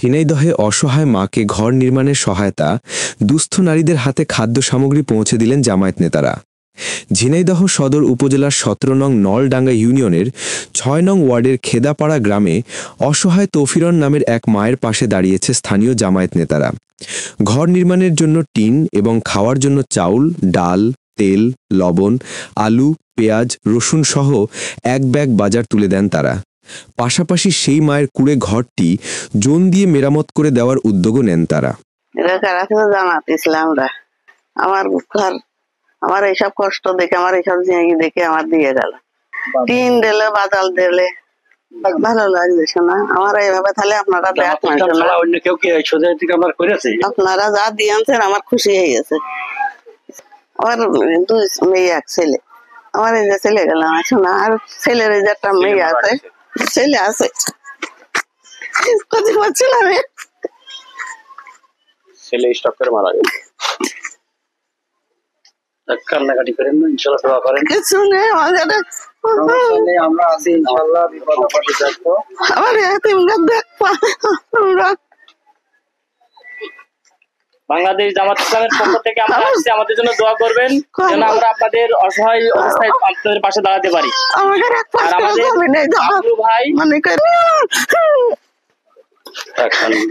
ঝিনাইদহে অসহায় মাকে ঘর নির্মাণের সহায়তা দুস্থ নারীদের হাতে খাদ্য সামগ্রী পৌঁছে দিলেন জামায়াত নেতারা। ঝিনাইদহ সদর উপজেলার ১৭ নং নলডাঙ্গা ইউনিয়নের ৬ নং ওয়ার্ডের খেদাপাড়া গ্রামে অসহায় তৌফিরন নামের এক মায়ের পাশে দাঁড়িয়েছে স্থানীয় জামায়াত নেতারা। ঘর নির্মাণের জন্য টিন এবং খাওয়ার জন্য চাউল, ডাল, তেল, লবণ, আলু, পেঁয়াজ, রসুন সহ এক ব্যাগ বাজার তুলে দেন তারা। পাশাপাশি সেই মায়ের কুড়ে ঘরটি জোন দিয়ে মেরামত করে দেওয়ার উদ্যোগও নেন তারা। আমার এইসব কষ্ট দেখে, আমার এইসব জিনিস দেখে আমার দিয়ে গেল, টিন দিলে, বাজাল দিলে, ভালো লাগছে শোনা। আমার এইভাবে তাহলে আপনারা আপনারা যা দিয়েছেন আমার খুশি হয়ে গেছে। আমার 2 মেয়ে, 1 ছেলে। আমার এই যে ছেলে গেল না শোনা, আর ছেলের এই যে একটা মেয়ে আছে, ছেলে আছে, কথা বলছিলাম, ছেলে স্টক করে মারা গেছে। কান্নাকাটি করেন না, ইনশাআল্লাহ দোয়া করেন। কিছু নেই আমাদের, আমরা আছি ইনশাআল্লাহ, বিপদ আপদে থাকবো। আমার এতিমরা দেখবো। বাংলাদেশ জামাত ইসলামের পক্ষ থেকে আমরা আসছি, আমাদের জন্য দোয়া করবেন যেন আমরা আপনাদের অসহায় অবস্থায় আপনাদের পাশে দাঁড়াতে পারি। আর আমাদের আব্দুল ভাই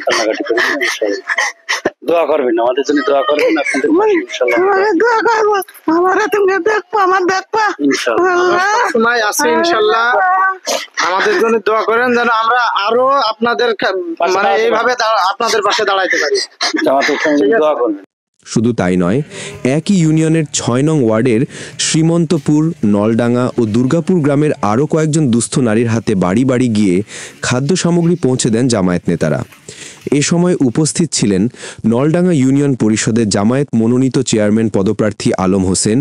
কান্নাকাটি করেন না, ইনশাআল্লাহ দোয়া করবেন, আমাদের জন্য দোয়া করবেন, আপনাদের পাশে ইনশাআল্লাহ দোয়া করব। আমার তুমি দেখবো, আমার দেখবো, ইনশাআল্লাহ সময় আছে, ইনশাআল্লাহ আমাদের জন্য দোয়া করেন যেন আমরা আরো আপনাদের মানে এইভাবে আপনাদের পাশে দাঁড়াইতে পারি। জামাতের সঙ্গে দোয়া করবেন। শুধু তাই নয়, একই ইউনিয়নের ৬ নং ওয়ার্ডের শ্রীমন্তপুর, নলডাঙ্গা ও দুর্গাপুর গ্রামের আরও কয়েকজন দুস্থ নারীর হাতে বাড়ি বাড়ি গিয়ে খাদ্য সামগ্রী পৌঁছে দেন জামায়াত নেতারা। এ সময় উপস্থিত ছিলেন নলডাঙ্গা ইউনিয়ন পরিষদের জামায়াত মনোনীত চেয়ারম্যান পদপ্রার্থী আলম হোসেন,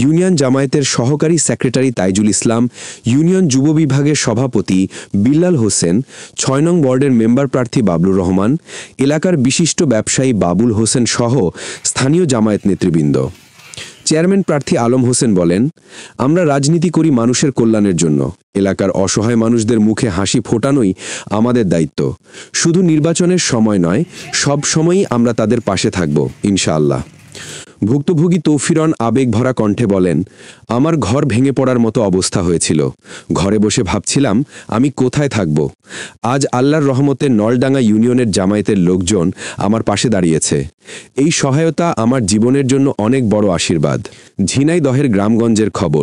ইউনিয়ন জামায়াতের সহকারী সেক্রেটারি তাইজুল ইসলাম, ইউনিয়ন যুব বিভাগের সভাপতি বিল্লাল হোসেন, ৬ নং ওয়ার্ডের মেম্বার প্রার্থী বাবলুর রহমান, এলাকার বিশিষ্ট ব্যবসায়ী বাবুল হোসেন সহ স্থানীয় জামায়াত নেতৃবৃন্দ। চেয়ারম্যান প্রার্থী আলম হোসেন বলেন, আমরা রাজনীতি করি মানুষের কল্যাণের জন্য। এলাকার অসহায় মানুষদের মুখে হাসি ফোটানোই আমাদের দায়িত্ব। শুধু নির্বাচনের সময় নয়, সব সময়ই আমরা তাদের পাশে থাকব ইনশাআল্লাহ। ভুক্তভোগী তৌফিরন আবেগ ভরা কণ্ঠে বলেন, আমার ঘর ভেঙে পড়ার মতো অবস্থা হয়েছিল। ঘরে বসে ভাবছিলাম আমি কোথায় থাকব। আজ আল্লাহর রহমতে নলডাঙ্গা ইউনিয়নের জামায়াতের লোকজন আমার পাশে দাঁড়িয়েছে। এই সহায়তা আমার জীবনের জন্য অনেক বড় আশীর্বাদ। ঝিনাইদহের গ্রামগঞ্জের খবর।